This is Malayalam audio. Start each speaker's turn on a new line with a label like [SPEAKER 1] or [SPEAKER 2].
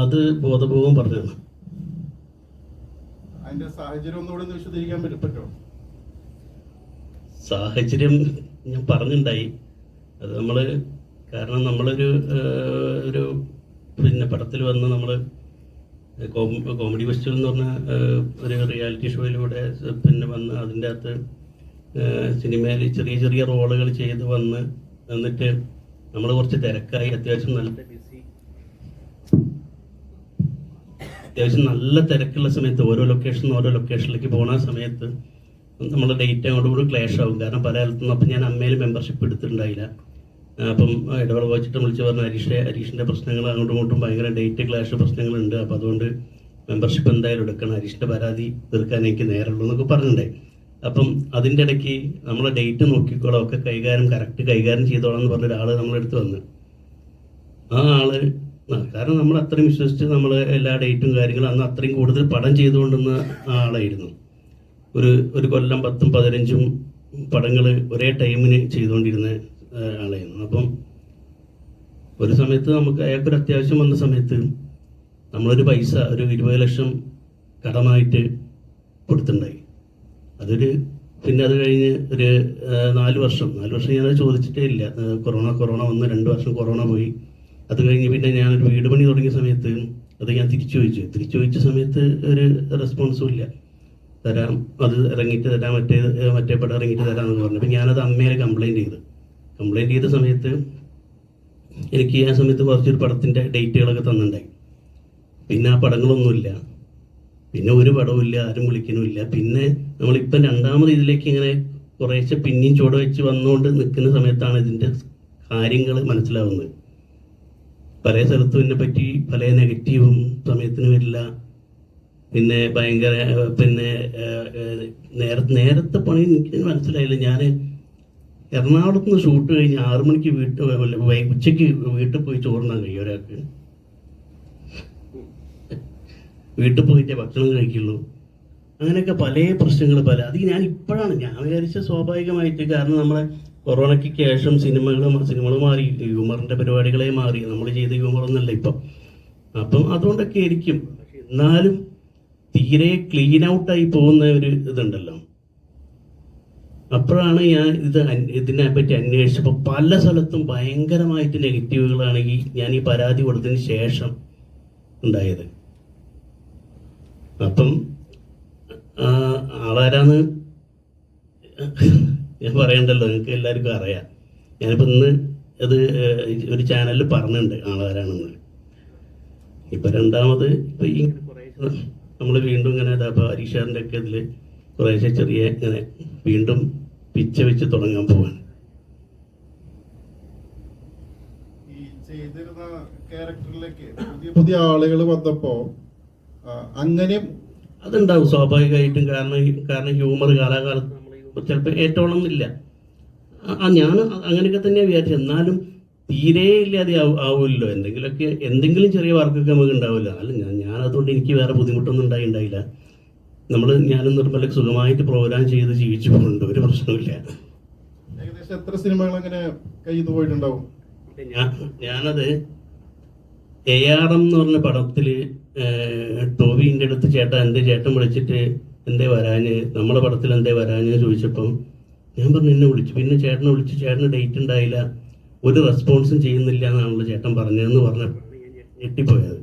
[SPEAKER 1] അത് ബോധപൂർവം പറഞ്ഞതാണ്.
[SPEAKER 2] അതിന്റെ സാഹചര്യം ഒന്നുകൂടെ വിശദീകരിക്കാൻ പറ്റുമോ?
[SPEAKER 1] സാഹചര്യം ഞാൻ പറഞ്ഞിട്ടുണ്ടായി. അത് കാരണം നമ്മളൊരു പിന്നെ പടത്തിൽ വന്ന് നമ്മൾ കോമഡി ഫെസ്റ്റിവൽ എന്ന് പറഞ്ഞ ഒരു റിയാലിറ്റി ഷോയിലൂടെ പിന്നെ വന്ന് അതിൻ്റെ അകത്ത് സിനിമയിൽ ചെറിയ ചെറിയ റോളുകൾ ചെയ്ത് എന്നിട്ട് നമ്മൾ കുറച്ച് തിരക്കായി, അത്യാവശ്യം നല്ല തിരക്കുള്ള സമയത്ത് ഓരോ ലൊക്കേഷനിലേക്ക് പോകുന്ന സമയത്ത് നമ്മൾ ഡേറ്റ് അങ്ങോട്ടുകൂടി ക്ലാഷ് ആവും. കാരണം പല സ്ഥലത്തുനിന്ന് അപ്പം ഞാൻ അമ്മയിൽ മെമ്പർഷിപ്പ് എടുത്തിട്ടുണ്ടായില്ല. അപ്പം ഇടവേള വെച്ചിട്ട് വിളിച്ച് പറഞ്ഞു ഹരീഷിൻ്റെ പ്രശ്നങ്ങൾ അങ്ങോട്ടും ഇങ്ങോട്ടും ഭയങ്കര ഡേറ്റ് ക്ലാഷ് പ്രശ്നങ്ങളുണ്ട്, അപ്പോൾ അതുകൊണ്ട് മെമ്പർഷിപ്പ് എന്തായാലും എടുക്കണം, ഹരീഷിൻ്റെ പരാതി തീർക്കാൻ എനിക്ക് നേരമുള്ളൂ എന്നൊക്കെ പറഞ്ഞിട്ടുണ്ടായി. അപ്പം അതിൻ്റെ ഇടയ്ക്ക് നമ്മളെ ഡേറ്റ് നോക്കിക്കോളാം, ഒക്കെ കറക്റ്റ് കൈകാര്യം ചെയ്തോളാം എന്ന് പറഞ്ഞ ഒരാൾ നമ്മളെടുത്ത് വന്ന് ആ ആള് കാരണം നമ്മൾ അത്രയും വിശ്വസിച്ച് നമ്മൾ എല്ലാ ഡേറ്റും കാര്യങ്ങളും അന്ന് അത്രയും കൂടുതൽ പടം ചെയ്തുകൊണ്ടുന്ന ആളായിരുന്നു. ഒരു കൊല്ലം 10ഉം 15ഉം പടങ്ങൾ ഒരേ ടൈമിന് ചെയ്തുകൊണ്ടിരുന്ന ആളായിരുന്നു. അപ്പം ഒരു സമയത്ത് നമുക്ക് അയാൾക്കൊരു അത്യാവശ്യം വന്ന സമയത്ത് നമ്മളൊരു പൈസ ഒരു 20 ലക്ഷം കടമായിട്ട് കൊടുത്തിട്ടുണ്ടായി. പിന്നെ അത് കഴിഞ്ഞ് ഒരു 4 വർഷം ഞാനത് ചോദിച്ചിട്ടേ ഇല്ല. കൊറോണ വന്ന് 2 വർഷം കൊറോണ പോയി. അത് കഴിഞ്ഞ് പിന്നെ ഞാനൊരു വീട് പണി തുടങ്ങിയ സമയത്ത് അത് ഞാൻ തിരിച്ചു ചോദിച്ച സമയത്ത് ഒരു റെസ്പോൺസും ഇല്ല. തരാം, അത് ഇറങ്ങിയിട്ട് തരാം, മറ്റേ പടം ഇറങ്ങിയിട്ട് തരാമെന്ന് പറഞ്ഞു. അപ്പം ഞാനത് അമ്മയെ കംപ്ലൈൻറ്റ് ചെയ്ത സമയത്ത് എനിക്ക് ആ സമയത്ത് കുറച്ചൊരു പടത്തിൻ്റെ ഡേറ്റുകളൊക്കെ തന്നിട്ടുണ്ടായി. പിന്നെ ആ പടങ്ങളൊന്നുമില്ല, പിന്നെ ഒരു പടവുമില്ല, ആരും വിളിക്കണമില്ല. പിന്നെ നമ്മളിപ്പം രണ്ടാമത് ഇതിലേക്ക് ഇങ്ങനെ കുറേശ്ശെ പിന്നെയും ചുവട് വെച്ച് വന്നുകൊണ്ട് നിൽക്കുന്ന സമയത്താണ് ഇതിൻ്റെ കാര്യങ്ങൾ മനസ്സിലാവുന്നത്. പല സ്ഥലത്തും ഇതിനെ പറ്റി പല നെഗറ്റീവും സമയത്തിന് വരില്ല. പിന്നെ ഭയങ്കര നേരത്തെ പണി എനിക്ക് മനസ്സിലായില്ല. ഞാൻ എറണാകുളത്ത് നിന്ന് ഷൂട്ട് കഴിഞ്ഞ് 6 മണിക്ക് ഉച്ചയ്ക്ക് വീട്ടിൽ പോയി ചോറിനാൻ കഴിയും ഒരാൾക്ക്. വീട്ടിൽ പോയിട്ടേ ഭക്ഷണം കഴിക്കുള്ളൂ. അങ്ങനെയൊക്കെ പല പ്രശ്നങ്ങൾ അത് ഞാൻ വിചാരിച്ച സ്വാഭാവികമായിട്ട്. കാരണം നമ്മളെ കൊറോണയ്ക്ക് ശേഷം സിനിമകൾ മാറി, ഹ്യൂമറിൻ്റെ പരിപാടികളെ മാറി, നമ്മൾ ചെയ്ത ഹ്യൂമറൊന്നുമല്ല ഇപ്പം. അപ്പം അതുകൊണ്ടൊക്കെ ആയിരിക്കും. എന്നാലും തീരെ ക്ലീൻ ഔട്ടായി പോകുന്ന ഒരു ഇതുണ്ടല്ലോ. അപ്പോഴാണ് ഞാൻ ഇതിനെപ്പറ്റി അന്വേഷിച്ചപ്പോൾ പല സ്ഥലത്തും ഭയങ്കരമായിട്ട് നെഗറ്റീവുകളാണ് ഞാൻ ഈ പരാതി കൊടുത്തതിന് ശേഷം ഉണ്ടായത്. അപ്പം ആളാരാന്ന് ഞാൻ പറയണ്ടല്ലോ, നിങ്ങൾക്ക് എല്ലാവർക്കും അറിയാം. ഞാനിപ്പോൾ ഇന്ന് അത് ഒരു ചാനലിൽ പറഞ്ഞിട്ടുണ്ട് ആളാരാണെന്ന്. ഇപ്പം രണ്ടാമത് ഇപ്പം ഈ നമ്മൾ വീണ്ടും ഇങ്ങനെ അപ്പോൾ ഹരീഷാറിൻ്റെ ഒക്കെ ഇതിൽ കുറേശ്ശെ ചെറിയ ഇങ്ങനെ വീണ്ടും പിച്ച വെച്ച് തുടങ്ങാൻ പോവാൻ.
[SPEAKER 2] പുതിയ ആളുകൾ വന്നപ്പോ അങ്ങനെ
[SPEAKER 1] അതുണ്ടാവും സ്വാഭാവികമായിട്ടും. കാരണം ഹ്യൂമർ കാലാകാലത്ത് നമ്മൾ ചിലപ്പോൾ ഏറ്റോളന്നില്ല. ഞാൻ അങ്ങനെയൊക്കെ തന്നെയാണ് വിചാരിച്ചത്. എന്നാലും തീരെ ഇല്ലാതെ ആവുമല്ലോ. എന്തെങ്കിലും ചെറിയ വർക്കൊക്കെ നമുക്ക് ഉണ്ടാവില്ല. അല്ല ഞാനതുകൊണ്ട് എനിക്ക് വേറെ ബുദ്ധിമുട്ടൊന്നും ഉണ്ടായില്ല. ഞാനും നിർമ്മലക്ക് സുഖമായിട്ട് പ്രോഗ്രാം ചെയ്ത് ജീവിച്ചു പോകുന്നുണ്ട്, ഒരു പ്രശ്നമില്ല.
[SPEAKER 2] ഏകദേശം എത്ര സിനിമകൾ അങ്ങനെ കയ്യിൽ പോയിട്ടുണ്ടാവും?
[SPEAKER 1] ഞാനത് ARM എന്ന് പറഞ്ഞ പടത്തിൽ ടോവിൻ്റെ അടുത്ത് എൻ്റെ ചേട്ടൻ വിളിച്ചിട്ട് എന്തേ വരാഞ്ഞ്, നമ്മളെ പടത്തിൽ എന്തേ വരാഞ്ഞ് ചോദിച്ചപ്പം ഞാൻ പറഞ്ഞു എന്നെ വിളിച്ചു. പിന്നെ ചേട്ടനെ വിളിച്ചു, ചേട്ടന് ഡേറ്റ് ഉണ്ടായില്ല, ഒരു റെസ്പോൺസും ചെയ്യുന്നില്ല എന്നാണല്ലോ ചേട്ടൻ പറഞ്ഞതെന്ന് പറഞ്ഞപ്പോൾ ഞെട്ടിപ്പോയത്.